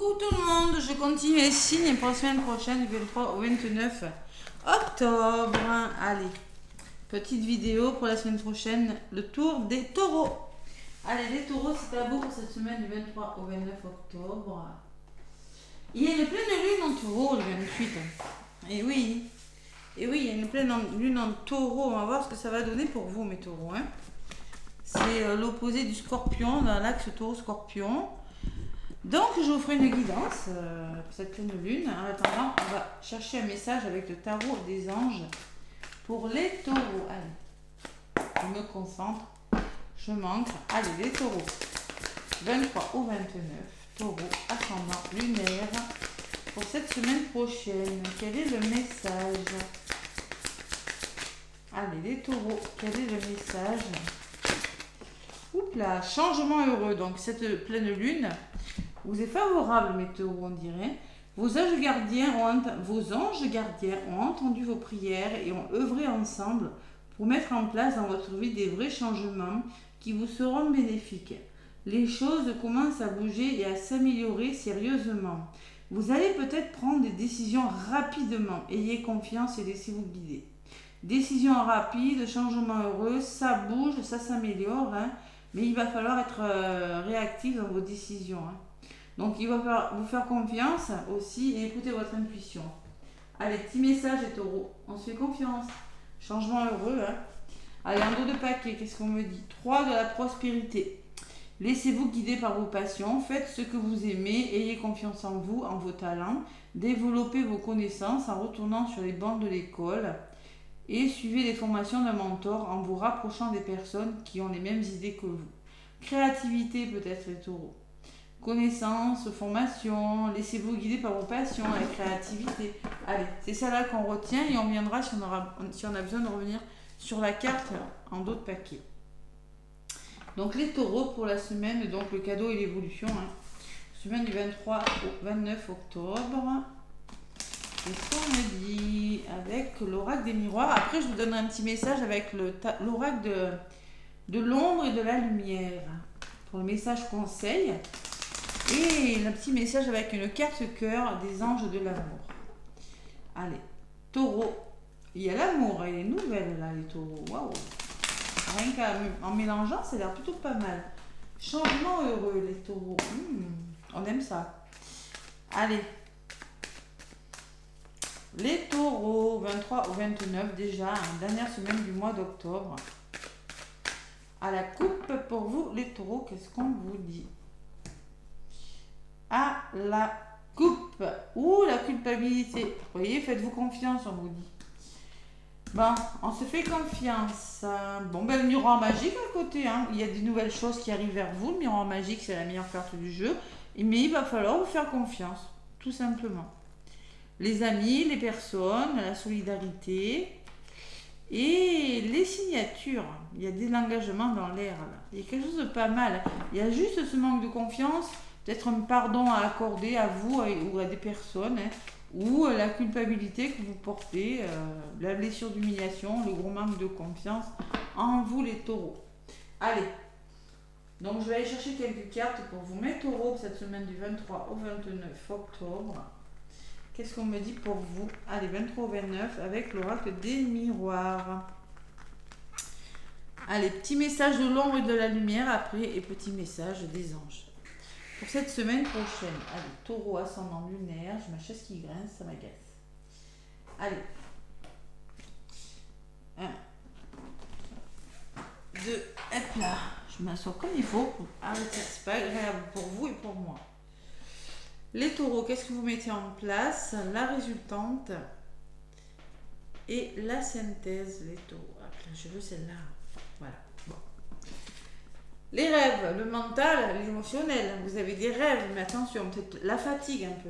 Coucou tout le monde, je continue les signes pour la semaine prochaine du 23 au 29 octobre. Allez, petite vidéo pour la semaine prochaine, le tour des taureaux. Allez, les taureaux, c'est à vous pour cette semaine du 23 au 29 octobre. Il y a une pleine lune en taureau le 28. Et oui, il y a une pleine lune en taureau. On va voir ce que ça va donner pour vous, mes taureaux. Hein. C'est l'opposé du scorpion dans l'axe taureau-scorpion. Donc, je vous ferai une guidance pour cette pleine lune. En attendant, on va chercher un message avec le tarot des anges pour les taureaux. Allez, je me concentre, je m'ancre. Allez, les taureaux. 23 au 29, taureau, ascendant lunaire. Pour cette semaine prochaine, quel est le message? Allez, les taureaux, quel est le message? Oups là, changement heureux. Donc, cette pleine lune vous est favorable, mes taureaux, on dirait. Vos anges gardiens ont entendu vos prières et ont œuvré ensemble pour mettre en place dans votre vie des vrais changements qui vous seront bénéfiques. Les choses commencent à bouger et à s'améliorer sérieusement. Vous allez peut-être prendre des décisions rapidement. Ayez confiance et laissez-vous guider. Décision rapide, changement heureux, ça bouge, ça s'améliore, hein, mais il va falloir être réactif dans vos décisions. Hein. Donc il va falloir vous faire confiance aussi et écouter votre intuition. Allez, petit message les taureaux, on se fait confiance. Changement heureux. Hein. Allez, un dos de paquet, qu'est-ce qu'on me dit? 3 de la prospérité. Laissez-vous guider par vos passions, faites ce que vous aimez, ayez confiance en vous, en vos talents, développez vos connaissances en retournant sur les bancs de l'école et suivez les formations d'un mentor en vous rapprochant des personnes qui ont les mêmes idées que vous. Créativité peut-être les taureaux. Connaissances, formation, laissez-vous guider par vos passions, la créativité. Allez, c'est ça là qu'on retient et on viendra si on a besoin de revenir sur la carte en dos de paquet. Donc les taureaux pour la semaine, donc le cadeau et l'évolution. Hein. Semaine du 23 au 29 octobre. Qu'est-ce qu'on me dit avec l'oracle des miroirs? Après, je vous donnerai un petit message avec l'oracle de l'ombre et de la lumière. Pour le message conseil. Et un petit message avec une carte cœur des anges de l'amour. Allez, taureau. Il y a l'amour, elle est nouvelle là, les taureaux. Waouh! Rien qu'en mélangeant, ça a l'air plutôt pas mal. Changement heureux, les taureaux. On aime ça. Allez. Les taureaux, 23 au 29 déjà, dernière semaine du mois d'octobre. À la coupe pour vous, les taureaux, qu'est-ce qu'on vous dit? À la coupe. Ouh, la culpabilité. Vous voyez, faites-vous confiance, on vous dit. Bon, on se fait confiance. Bon, ben le miroir magique à côté. Hein. Il y a des nouvelles choses qui arrivent vers vous. Le miroir magique, c'est la meilleure carte du jeu. Mais il va falloir vous faire confiance, tout simplement. Les amis, les personnes, la solidarité et les signatures. Il y a des engagements dans l'air. Il y a quelque chose de pas mal. Il y a juste ce manque de confiance. Peut-être un pardon à accorder à vous ou à des personnes, hein, ou la culpabilité que vous portez, la blessure d'humiliation, le gros manque de confiance en vous les taureaux. Allez, donc je vais aller chercher quelques cartes pour vous mes taureaux cette semaine du 23 au 29 octobre. Qu'est-ce qu'on me dit pour vous? Allez, 23 au 29 avec l'oracle des miroirs. Allez, petit message de l'ombre et de la lumière après et petit message des anges. Pour cette semaine prochaine, allez, taureau ascendant lunaire, j'ai ma chaise qui grince, ça m'agace. Allez. 1, 2, hop là. Je m'assois comme il faut. Arrêtez, c'est pas agréable pour vous et pour moi. Les taureaux, qu'est-ce que vous mettez en place? La résultante et la synthèse, les taureaux. Hop là, je veux celle-là. Voilà. Bon. Les rêves, le mental, l'émotionnel. Vous avez des rêves, mais attention, peut-être la fatigue un peu.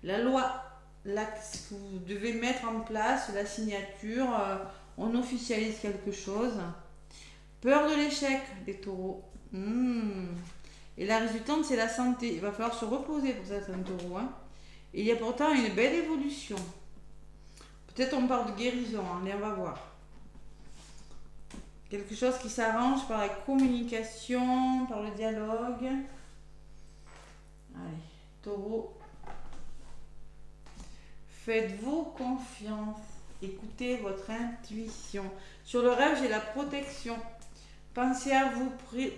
La loi, ce que vous devez mettre en place, la signature, on officialise quelque chose. Peur de l'échec, des taureaux. Et la résultante, c'est la santé. Il va falloir se reposer pour certains taureaux. Hein. Et il y a pourtant une belle évolution. Peut-être on parle de guérison, hein, mais on va voir. Quelque chose qui s'arrange par la communication, par le dialogue. Allez, taureau. Faites-vous confiance. Écoutez votre intuition. Sur le rêve, j'ai la protection. Pensez à vous,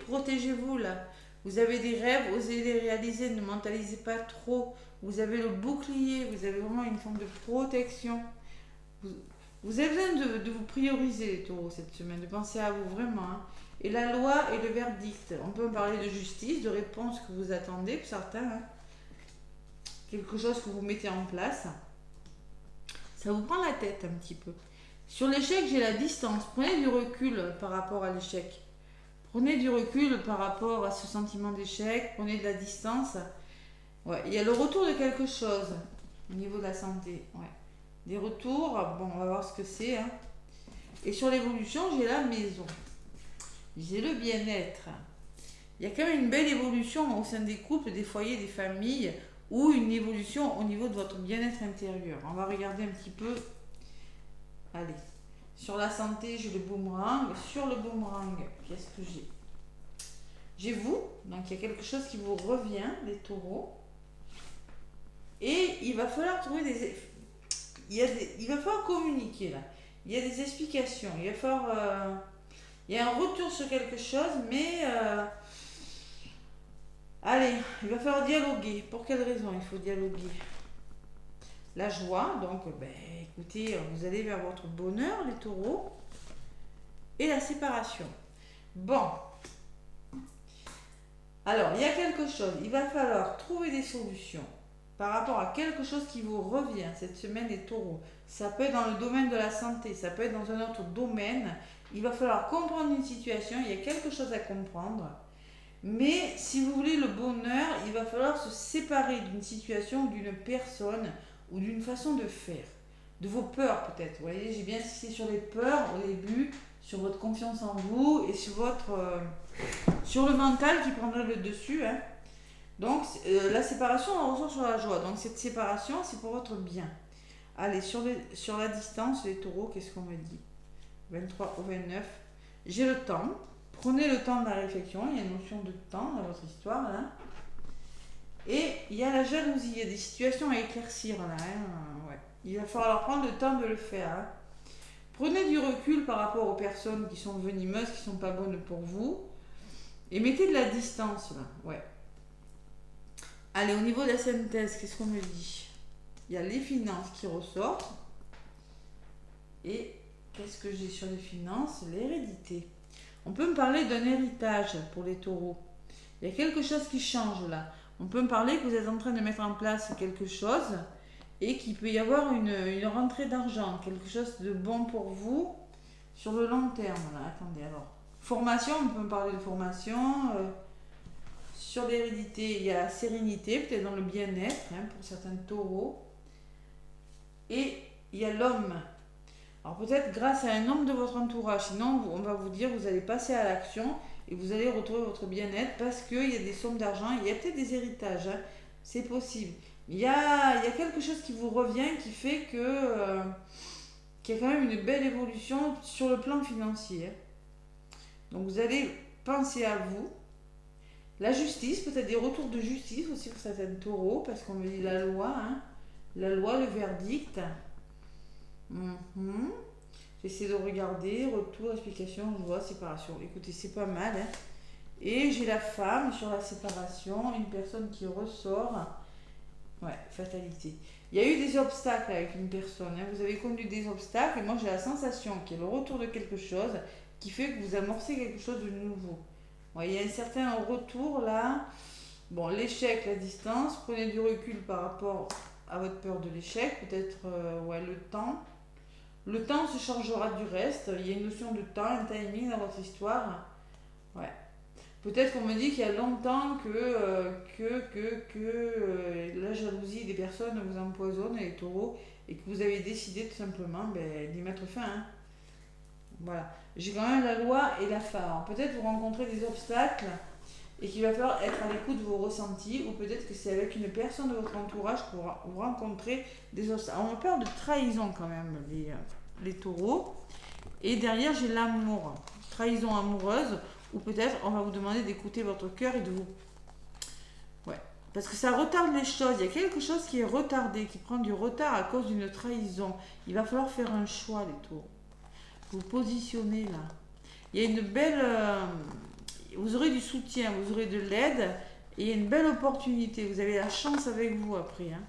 protégez-vous là. Vous avez des rêves, osez les réaliser, ne mentalisez pas trop. Vous avez le bouclier, vous avez vraiment une forme de protection. Vous avez besoin de vous prioriser les taureaux cette semaine, de penser à vous vraiment. Hein. Et la loi et le verdict. On peut parler de justice, de réponse que vous attendez, pour certains. Hein. Quelque chose que vous mettez en place. Ça vous prend la tête un petit peu. Sur l'échec, j'ai la distance. Prenez du recul par rapport à l'échec. Prenez du recul par rapport à ce sentiment d'échec. Prenez de la distance. Ouais, il y a le retour de quelque chose au niveau de la santé. Ouais. Des retours, bon, on va voir ce que c'est. Hein. Et sur l'évolution, j'ai la maison. J'ai le bien-être. Il y a quand même une belle évolution au sein des couples, des foyers, des familles, ou une évolution au niveau de votre bien-être intérieur. On va regarder un petit peu. Allez. Sur la santé, j'ai le boomerang. Sur le boomerang, qu'est-ce que j'ai? J'ai vous. Donc, il y a quelque chose qui vous revient, les taureaux. Et il va falloir trouver il va falloir communiquer là. Il y a des explications. Il va falloir... il y a un retour sur quelque chose, mais... allez, il va falloir dialoguer. Pour quelle raison il faut dialoguer? La joie, donc, écoutez, vous allez vers votre bonheur, les taureaux. Et la séparation. Bon. Alors, il y a quelque chose. Il va falloir trouver des solutions par rapport à quelque chose qui vous revient cette semaine, les taureaux. Ça peut être dans le domaine de la santé, ça peut être dans un autre domaine. Il va falloir comprendre une situation, il y a quelque chose à comprendre. Mais si vous voulez le bonheur, il va falloir se séparer d'une situation, d'une personne ou d'une façon de faire. De vos peurs peut-être. Vous voyez, j'ai bien insisté sur les peurs au début, sur votre confiance en vous et sur sur le mental qui prendrait le dessus. Hein. Donc la séparation, on ressort sur la joie. Donc cette séparation, c'est pour votre bien. Allez, sur la distance, les taureaux, qu'est-ce qu'on me dit? 23 au 29. J'ai le temps. Prenez le temps de la réflexion. Il y a une notion de temps dans votre histoire. Là. Et il y a la jalousie. Il y a des situations à éclaircir. Là, hein. Ouais. Il va falloir prendre le temps de le faire. Hein. Prenez du recul par rapport aux personnes qui sont venimeuses, qui ne sont pas bonnes pour vous. Et mettez de la distance. Là. Ouais. Allez, au niveau de la synthèse, qu'est-ce qu'on me dit? Il y a les finances qui ressortent. Et qu'est-ce que j'ai sur les finances? L'hérédité. On peut me parler d'un héritage pour les taureaux. Il y a quelque chose qui change là. On peut me parler que vous êtes en train de mettre en place quelque chose et qu'il peut y avoir une rentrée d'argent, quelque chose de bon pour vous sur le long terme. Là. Attendez, alors. Formation, on peut me parler de formation. Sur l'hérédité, il y a la sérénité, peut-être dans le bien-être hein, pour certains taureaux. Et il y a l'homme. Alors peut-être grâce à un homme de votre entourage. Sinon, on va vous dire, vous allez passer à l'action et vous allez retrouver votre bien-être parce qu'il y a des sommes d'argent. Il y a peut-être des héritages. Hein, c'est possible. Il y a quelque chose qui vous revient qui fait que qu'il y a quand même une belle évolution sur le plan financier. Hein. Donc vous allez penser à vous. La justice, peut-être des retours de justice aussi pour certains taureaux, parce qu'on me dit la loi, hein, la loi, le verdict. J'essaie de regarder, retour, explication, joie, séparation. Écoutez, c'est pas mal. Hein. Et j'ai la femme sur la séparation, une personne qui ressort. Ouais, fatalité. Il y a eu des obstacles avec une personne. Hein. Vous avez connu des obstacles et moi j'ai la sensation qu'il y a le retour de quelque chose qui fait que vous amorcez quelque chose de nouveau. Ouais, il y a un certain retour là. Bon, l'échec, la distance, prenez du recul par rapport à votre peur de l'échec. Peut-être le temps. Le temps se chargera du reste. Il y a une notion de temps, un timing dans votre histoire. Ouais. Peut-être qu'on me dit qu'il y a longtemps que la jalousie des personnes vous empoisonne, les taureaux, et que vous avez décidé tout simplement d'y mettre fin. Hein. Voilà. J'ai quand même la loi et la phare. Peut-être vous rencontrez des obstacles et qu'il va falloir être à l'écoute de vos ressentis, ou peut-être que c'est avec une personne de votre entourage que vous rencontrez des obstacles. On parle de trahison quand même, les taureaux. Et derrière, j'ai l'amour. Trahison amoureuse, ou peut-être on va vous demander d'écouter votre cœur et de vous... Ouais. parce que ça retarde les choses. Il y a quelque chose qui est retardé, qui prend du retard à cause d'une trahison. Il va falloir faire un choix, les taureaux. Vous positionnez là. Il y a une belle... vous aurez du soutien, vous aurez de l'aide et il y a une belle opportunité. Vous avez la chance avec vous après. Hein.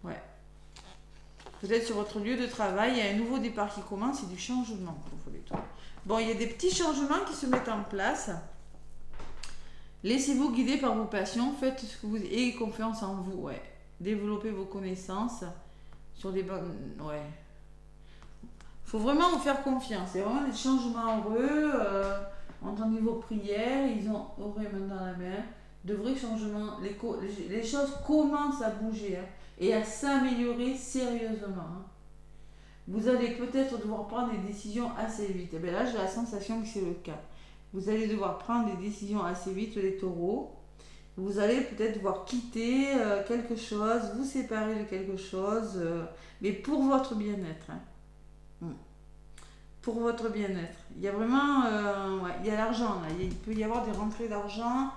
Ouais. Peut-être sur votre lieu de travail, il y a un nouveau départ qui commence et du changement pour vous les taureaux. Bon, il y a des petits changements qui se mettent en place. Laissez-vous guider par vos passions, faites ce que vous ayez confiance en vous, ouais. Développez vos connaissances sur des bonnes... Ouais. Faut vraiment vous faire confiance. C'est vraiment des changements heureux. Entendez vos prières, ils auraient maintenant la main. De vrais changements. Les choses commencent à bouger hein, et à s'améliorer sérieusement. Hein. Vous allez peut-être devoir prendre des décisions assez vite. Et bien là, j'ai la sensation que c'est le cas. Vous allez devoir prendre des décisions assez vite, les taureaux. Vous allez peut-être devoir quitter quelque chose, vous séparer de quelque chose, mais pour votre bien-être. Hein. Pour votre bien-être. Il y a vraiment... ouais, il y a l'argent là. Il peut y avoir des rentrées d'argent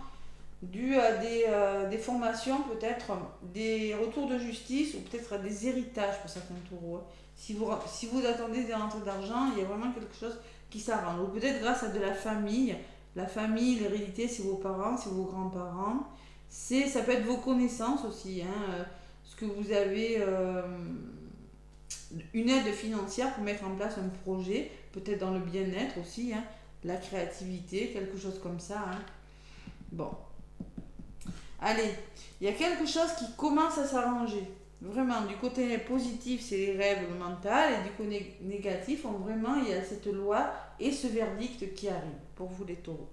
dues à des formations, peut-être des retours de justice ou peut-être à des héritages pour certains taureaux. Hein. Si vous attendez des rentrées d'argent, il y a vraiment quelque chose qui s'arrange. Ou peut-être grâce à de la famille. La famille, l'hérédité, c'est vos parents, c'est vos grands-parents. Ça peut être vos connaissances aussi. Hein, ce que vous avez... une aide financière pour mettre en place un projet, peut-être dans le bien-être aussi, hein, la créativité, quelque chose comme ça. Hein. Bon. Allez, il y a quelque chose qui commence à s'arranger. Vraiment, du côté positif, c'est les rêves, le mental, et du côté négatif, vraiment, il y a cette loi et ce verdict qui arrive pour vous les taureaux.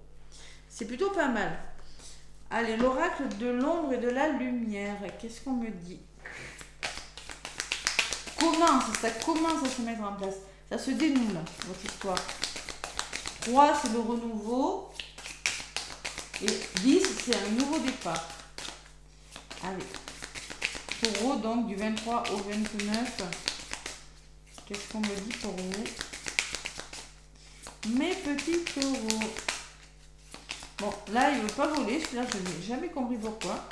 C'est plutôt pas mal. Allez, l'oracle de l'ombre et de la lumière. Qu'est-ce qu'on me dit ? Ça commence à se mettre en place. Ça se dénoue là, votre histoire. 3, c'est le renouveau. Et 10, c'est un nouveau départ. Allez. Taureau, donc du 23 au 29. Qu'est-ce qu'on me dit pour vous? Mes petits taureaux. Bon, là, il ne veut pas voler. Celui-là, je n'ai jamais compris pourquoi.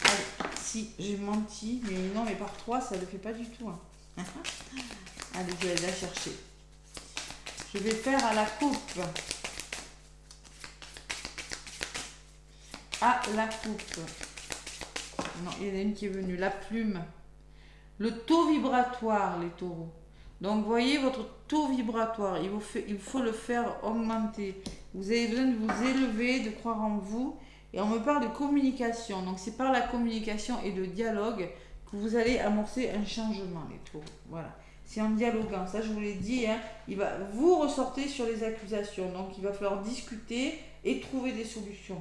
Allez, si, j'ai menti. Mais non, mais par 3, ça ne le fait pas du tout. Hein. Allez, je vais aller la chercher. Je vais faire à la coupe. À la coupe. Non, il y en a une qui est venue. La plume. Le taux vibratoire, les taureaux. Donc, voyez votre taux vibratoire. Il faut le faire augmenter. Vous avez besoin de vous élever, de croire en vous. Et on me parle de communication. Donc, c'est par la communication et le dialogue que vous allez amorcer un changement, les taureaux. Voilà. C'est en dialoguant. Ça, je vous l'ai dit. Hein, vous ressortez sur les accusations. Donc, il va falloir discuter et trouver des solutions.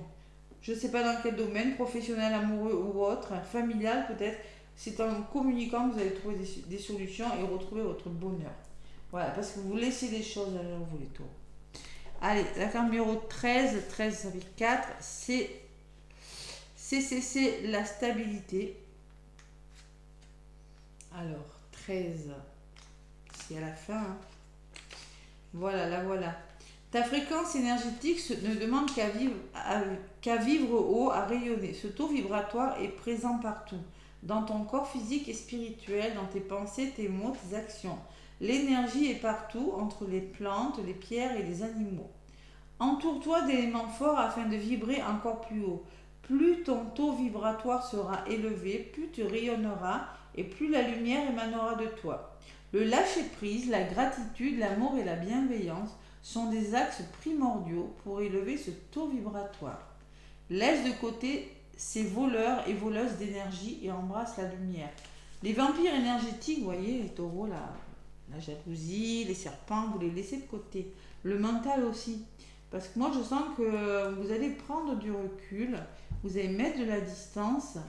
Je ne sais pas dans quel domaine, professionnel, amoureux ou autre, familial peut-être. C'est en communiquant que vous allez trouver des solutions et retrouver votre bonheur. Voilà, parce que vous laissez les choses derrière vous, les taureaux. Allez, la carte numéro 13, 13 avec 4, c'est la stabilité. Alors, 13, c'est à la fin. Hein. Voilà, la voilà. Ta fréquence énergétique ne demande qu'à vivre haut, à rayonner. Ce taux vibratoire est présent partout. Dans ton corps physique et spirituel, dans tes pensées, tes mots, tes actions. L'énergie est partout, entre les plantes, les pierres et les animaux. Entoure-toi d'éléments forts afin de vibrer encore plus haut. Plus ton taux vibratoire sera élevé, plus tu rayonneras et plus la lumière émanera de toi. Le lâcher-prise, la gratitude, l'amour et la bienveillance sont des axes primordiaux pour élever ce taux vibratoire. Laisse de côté ces voleurs et voleuses d'énergie et embrasse la lumière. Les vampires énergétiques, vous voyez, les taureaux, la jalousie, les serpents, vous les laissez de côté. Le mental aussi. Parce que moi, je sens que vous allez prendre du recul, vous allez mettre de la distance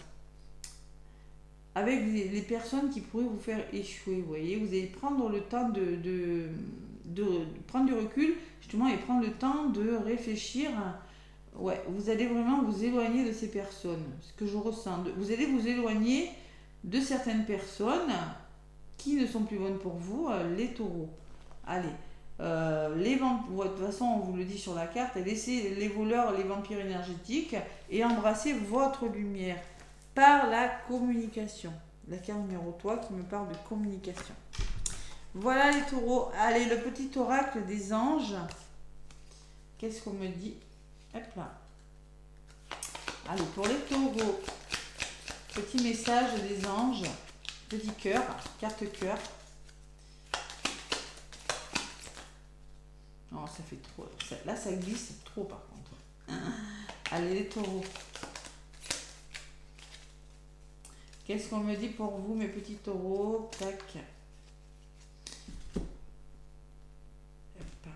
avec les personnes qui pourraient vous faire échouer, vous voyez. Vous allez prendre le temps de prendre du recul, justement, et prendre le temps de réfléchir. Ouais, vous allez vraiment vous éloigner de ces personnes, ce que je ressens. Vous allez vous éloigner de certaines personnes qui ne sont plus bonnes pour vous, les taureaux. Allez, De toute façon, on vous le dit sur la carte, laissez les voleurs, les vampires énergétiques et embrassez votre lumière par la communication. La carte numéro 3 qui me parle de communication. Voilà les taureaux. Allez, le petit oracle des anges. Qu'est-ce qu'on me dit? Hop là. Allez, pour les taureaux, petit message des anges. Petit cœur, carte cœur. Non, ça fait trop. Là, ça glisse trop par contre. Allez, les taureaux. Qu'est-ce qu'on me dit pour vous, mes petits taureaux? Tac. Hop.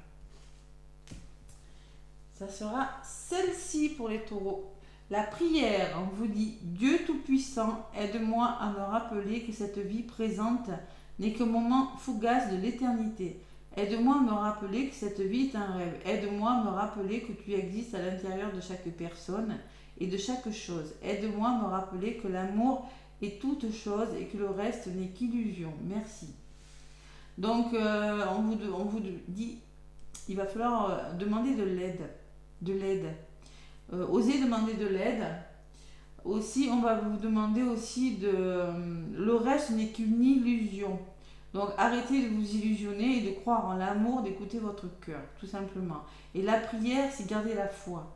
Ça sera celle-ci pour les taureaux. La prière, on vous dit, Dieu Tout-Puissant, aide-moi à me rappeler que cette vie présente n'est qu'un moment fugace de l'éternité. Aide-moi à me rappeler que cette vie est un rêve. Aide-moi à me rappeler que tu existes à l'intérieur de chaque personne et de chaque chose. Aide-moi à me rappeler que l'amour est toute chose et que le reste n'est qu'illusion. Merci. Donc, on vous dit, il va falloir demander de l'aide. Osez demander de l'aide. Aussi, on va vous demander aussi le reste n'est qu'une illusion. Donc arrêtez de vous illusionner et de croire en l'amour, d'écouter votre cœur, tout simplement. Et la prière, c'est garder la foi.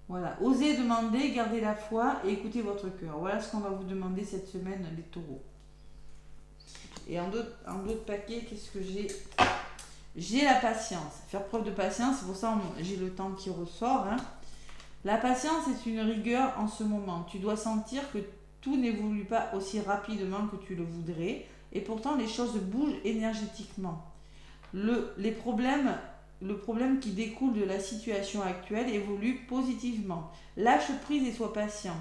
Voilà, osez demander, gardez la foi et écoutez votre cœur. Voilà ce qu'on va vous demander cette semaine, les taureaux. Et en d'autres paquets, qu'est-ce que j'ai? J'ai la patience. Faire preuve de patience, c'est pour ça que j'ai le temps qui ressort. La patience est une rigueur en ce moment. Tu dois sentir que tout n'évolue pas aussi rapidement que tu le voudrais. Et pourtant, les choses bougent énergétiquement. Le problème qui découle de la situation actuelle évolue positivement. Lâche prise et sois patient.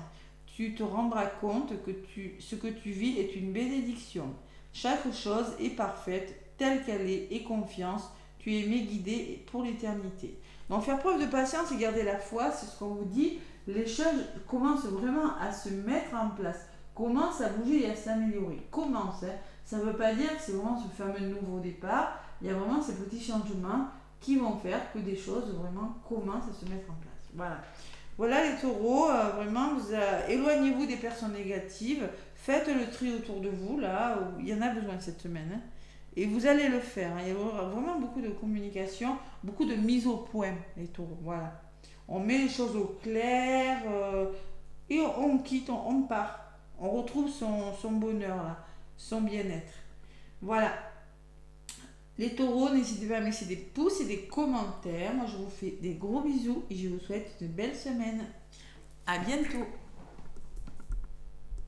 Tu te rendras compte que ce que tu vis est une bénédiction. Chaque chose est parfaite, telle qu'elle est, et confiance. Tu es aimé, guidé pour l'éternité. Donc, faire preuve de patience et garder la foi, c'est ce qu'on vous dit. Les choses commencent vraiment à se mettre en place, commencent à bouger et à s'améliorer. Commencent, ça ne veut pas dire que c'est vraiment ce fameux nouveau départ. Il y a vraiment ces petits changements qui vont faire que des choses vraiment commencent à se mettre en place. Voilà. Voilà les taureaux, vraiment, éloignez-vous des personnes négatives, faites le tri autour de vous, là, où il y en a besoin cette semaine. Et vous allez le faire. Il y aura vraiment beaucoup de communication, beaucoup de mise au point, les taureaux. Voilà. On met les choses au clair et on quitte, on part. On retrouve son bonheur, là, son bien-être. Voilà. Les taureaux, n'hésitez pas à me laisser des pouces et des commentaires. Moi, je vous fais des gros bisous et je vous souhaite une belle semaine. À bientôt.